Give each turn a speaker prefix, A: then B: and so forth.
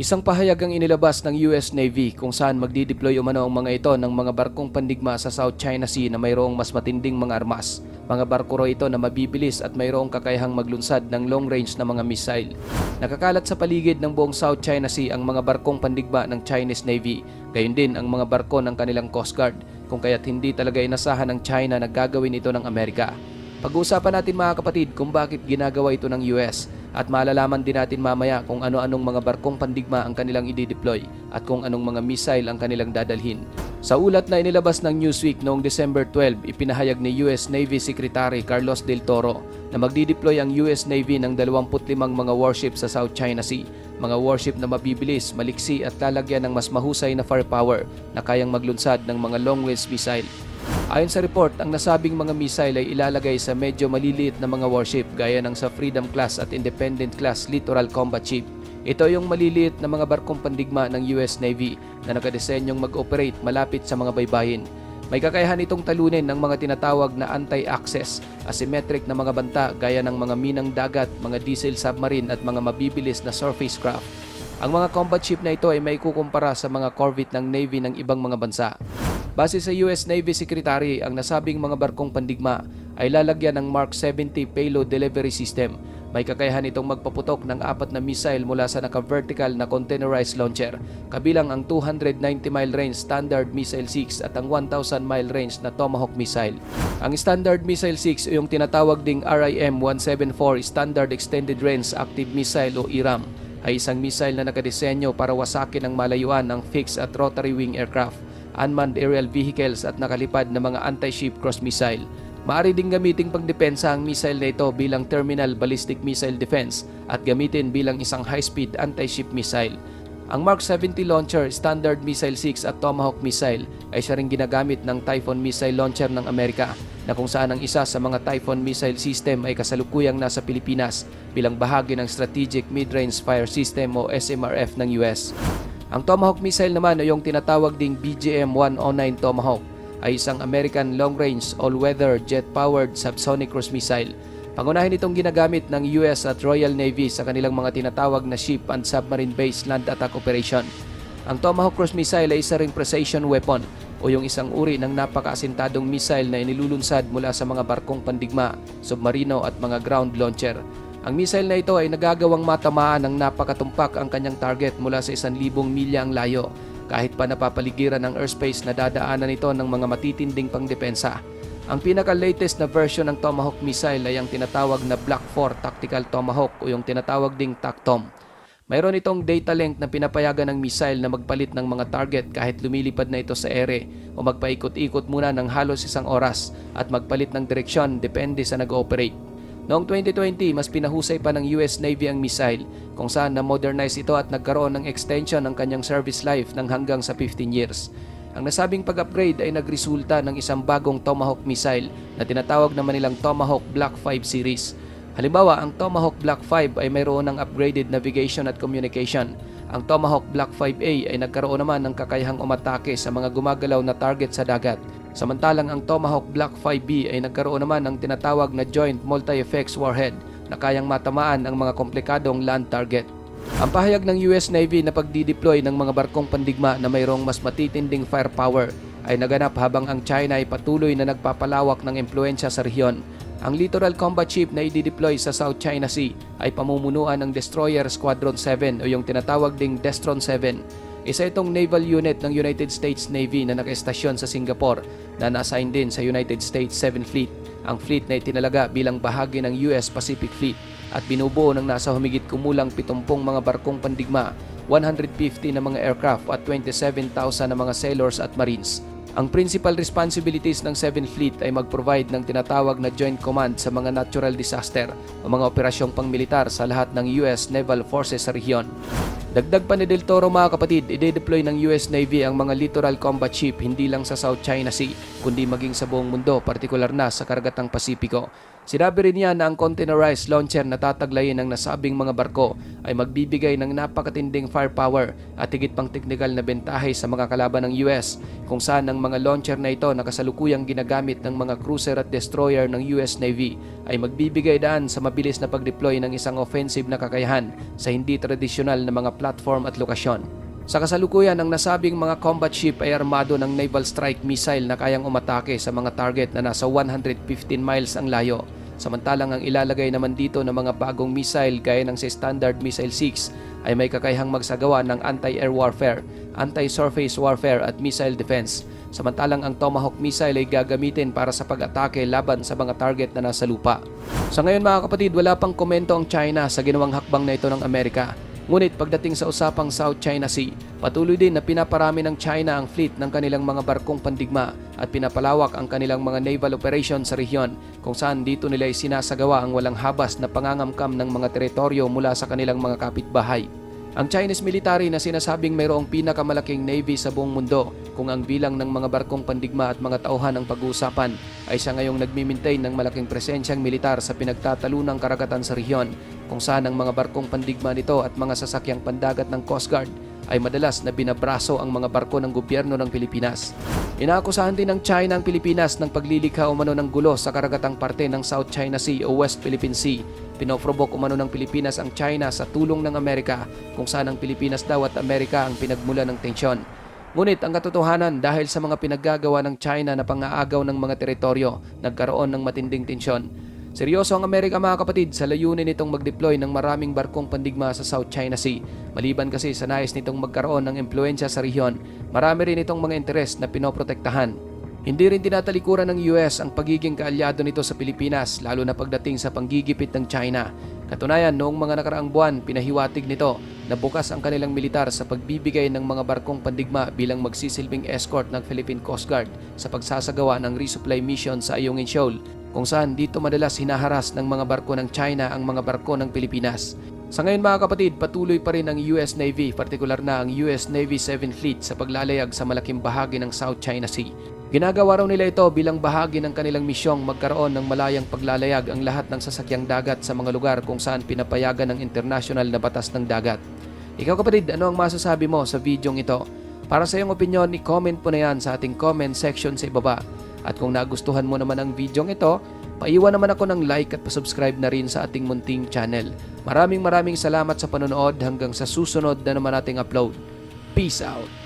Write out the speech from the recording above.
A: Isang pahayag ang inilabas ng US Navy kung saan magdideploy umano ang mga ito ng mga barkong pandigma sa South China Sea na mayroong mas matinding mga armas. Mga barko ito na mabibilis at mayroong kakayahang maglunsad ng long-range na mga missile. Nakakalat sa paligid ng buong South China Sea ang mga barkong pandigma ng Chinese Navy, gayon din ang mga barko ng kanilang Coast Guard, kung kaya't hindi talaga inasahan ng China na gagawin ito ng Amerika. Pag-uusapan natin mga kapatid kung bakit ginagawa ito ng US at malalaman din natin mamaya kung ano-anong mga barkong pandigma ang kanilang i-deploy at kung anong mga missile ang kanilang dadalhin. Sa ulat na inilabas ng Newsweek noong December 12, ipinahayag ni US Navy Secretary Carlos Del Toro na magdideploy ang US Navy ng 25 mga warship sa South China Sea. Mga warship na mabibilis, maliksi at lalagyan ng mas mahusay na firepower na kayang maglunsad ng mga long-range missile. Ayon sa report, ang nasabing mga missile ay ilalagay sa medyo maliliit na mga warship gaya ng sa Freedom Class at Independent Class Littoral Combat Ship. Ito yung maliliit na mga barkong pandigma ng US Navy na nakadesenyong mag-operate malapit sa mga baybayin. May kakayahan itong talunin ng mga tinatawag na anti-access, asymmetric na mga banta gaya ng mga minang dagat, mga diesel submarine at mga mabibilis na surface craft. Ang mga combat ship na ito ay may kukumpara sa mga corvette ng Navy ng ibang mga bansa. Base sa US Navy Secretary, ang nasabing mga barkong pandigma ay lalagyan ng Mark 70 Payload Delivery System. May kakayahan itong magpaputok ng 4 na missile mula sa naka-vertical na containerized launcher, kabilang ang 290-mile range Standard Missile 6 at ang 1,000-mile range na Tomahawk missile. Ang Standard Missile 6 o yung tinatawag ding RIM-174 Standard Extended Range Active Missile o IRAM ay isang missile na nakadesenyo para wasakin ng malayuan ng fixed at rotary wing aircraft, unmanned aerial vehicles at nakalipad na mga anti-ship cross missile. Maaari ding gamiting pangdepensa ang missile na ito bilang terminal ballistic missile defense at gamitin bilang isang high-speed anti-ship missile. Ang Mark 70 launcher, Standard Missile 6 at Tomahawk missile ay siya ring ginagamit ng Typhoon missile launcher ng Amerika, na kung saan ang isa sa mga Typhoon missile system ay kasalukuyang nasa Pilipinas bilang bahagi ng Strategic Mid-Range Fire System o SMRF ng US. Ang Tomahawk missile naman o yung tinatawag ding BGM-109 Tomahawk ay isang American long-range, all-weather, jet-powered subsonic cruise missile. Pangunahin itong ginagamit ng US at Royal Navy sa kanilang mga tinatawag na ship and submarine-based land attack operation. Ang Tomahawk cruise missile ay isa ring precision weapon o yung isang uri ng napakaasintadong missile na inilulunsad mula sa mga barkong pandigma, submarino at mga ground launcher. Ang missile na ito ay nagagawang matamaan ng napakatumpak ang kanyang target mula sa 1,000 milya ang layo, kahit pa napapaligiran ng airspace na dadaanan ito ng mga matitinding pangdepensa. Ang pinaka-latest na version ng Tomahawk missile ay ang tinatawag na Block 4 Tactical Tomahawk o yung tinatawag ding TACTOM. Mayroon itong data length na pinapayagan ng missile na magpalit ng mga target kahit lumilipad na ito sa ere o magpaikot-ikot muna ng halos 1 oras at magpalit ng direksyon depende sa nag-ooperate. Noong 2020, mas pinahusay pa ng US Navy ang missile kung saan na-modernize ito at nagkaroon ng extension ng kanyang service life ng hanggang sa 15 years. Ang nasabing pag-upgrade ay nagresulta ng isang bagong Tomahawk missile na tinatawag naman nilang Tomahawk Block 5 series. Halimbawa, ang Tomahawk Block 5 ay mayroon ng upgraded navigation at communication. Ang Tomahawk Block 5A ay nagkaroon naman ng kakayahang umatake sa mga gumagalaw na target sa dagat. Samantalang ang Tomahawk Block 5B ay nagkaroon naman ng tinatawag na Joint Multi-Effects Warhead na kayang matamaan ang mga komplikadong land target. Ang pahayag ng US Navy na pagdideploy ng mga barkong pandigma na mayroong mas matitinding firepower ay naganap habang ang China ay patuloy na nagpapalawak ng impluensya sa rehiyon. Ang littoral combat ship na i-deploy sa South China Sea ay pamumunuan ng Destroyer Squadron 7 o yung tinatawag ding Destron 7. Isa itong naval unit ng United States Navy na nakaestasyon sa Singapore na na-assign din sa United States 7th Fleet. Ang fleet na itinalaga bilang bahagi ng US Pacific Fleet at binubuo ng nasa humigit kumulang 70 mga barkong pandigma, 150 na mga aircraft at 27,000 na mga sailors at marines. Ang principal responsibilities ng 7th Fleet ay mag-provide ng tinatawag na Joint Command sa mga natural disaster o mga operasyong pangmilitar sa lahat ng US Naval Forces sa rehiyon. Dagdag pa ni Del Toro mga kapatid, i-deploy ng US Navy ang mga littoral combat ship hindi lang sa South China Sea, kundi maging sa buong mundo, partikular na sa Karagatang Pasipiko. Sinabi rin niya na ang containerized launcher na tataglayin ng nasabing mga barko ay magbibigay ng napakatinding firepower at higit pang teknikal na bentahe sa mga kalaban ng US, kung saan ang mga launcher na ito na kasalukuyang ginagamit ng mga cruiser at destroyer ng US Navy ay magbibigay daan sa mabilis na pag-deploy ng isang offensive na kakayahan sa hindi tradisyonal na mga platform at lokasyon. Sa kasalukuyan, ang nasabing mga combat ship ay armado ng Naval Strike Missile na kayang umatake sa mga target na nasa 115 miles ang layo. Samantalang ang ilalagay naman dito ng mga bagong missile gaya ng si Standard Missile 6 ay may kakayahang magsagawa ng anti-air warfare, anti-surface warfare at missile defense. Samantalang ang Tomahawk missile ay gagamitin para sa pag-atake laban sa mga target na nasa lupa. Sa ngayon mga kapatid, wala pang komento ang China sa ginawang hakbang na ito ng Amerika. Ngunit pagdating sa usapang South China Sea, patuloy din na pinaparami ng China ang fleet ng kanilang mga barkong pandigma at pinapalawak ang kanilang mga naval operation sa rehiyon, kung saan dito nila isinasagawa ang walang habas na pangangamkam ng mga teritoryo mula sa kanilang mga kapitbahay. Ang Chinese military na sinasabing mayroong pinakamalaking navy sa buong mundo, kung ang bilang ng mga barkong pandigma at mga tauhan ang pag-uusapan, ay siya ngayong nagmi-maintain ng malaking presensyang militar sa pinagtatalunang karagatan sa rehiyon, kung saan ang mga barkong pandigma nito at mga sasakyang pandagat ng Coast Guard ay madalas na binabraso ang mga barko ng gobyerno ng Pilipinas. Inaakusahan din ng China ang Pilipinas ng paglilikha umano ng gulo sa karagatang parte ng South China Sea o West Philippine Sea. Pinofrobok umano ng Pilipinas ang China sa tulong ng Amerika, kung saan ang Pilipinas daw at Amerika ang pinagmula ng tensyon. Ngunit ang katotohanan, dahil sa mga pinaggagawa ng China na pang-aagaw ng mga teritoryo, nagkaroon ng matinding tensyon. Seryoso ang Amerika mga kapatid sa layunin nitong mag-deploy ng maraming barkong pandigma sa South China Sea. Maliban kasi sa nais nitong magkaroon ng impluensya sa rehiyon, marami rin itong mga interes na pinoprotektahan. Hindi rin tinatalikuran ng US ang pagiging kaalyado nito sa Pilipinas, lalo na pagdating sa panggigipit ng China. Katunayan, noong mga nakaraang buwan, pinahiwatig nito na bukas ang kanilang militar sa pagbibigay ng mga barkong pandigma bilang magsisilbing escort ng Philippine Coast Guard sa pagsasagawa ng resupply mission sa Ayungin Shoal, kung saan dito madalas hinaharas ng mga barko ng China ang mga barko ng Pilipinas. Sa ngayon mga kapatid, patuloy pa rin ang US Navy, partikular na ang US Navy 7th Fleet sa paglalayag sa malaking bahagi ng South China Sea. Ginagawa raw nila ito bilang bahagi ng kanilang misyong magkaroon ng malayang paglalayag ang lahat ng sasakyang dagat sa mga lugar kung saan pinapayagan ng international na batas ng dagat. Ikaw kapatid, ano ang masasabi mo sa videong ito? Para sa iyong opinion, i-comment po na yan sa ating comment section sa ibaba. At kung nagustuhan mo naman ang videong ito, paiwan naman ako ng like at pasubscribe na rin sa ating munting channel. Maraming salamat sa panonood, hanggang sa susunod na naman nating upload. Peace out!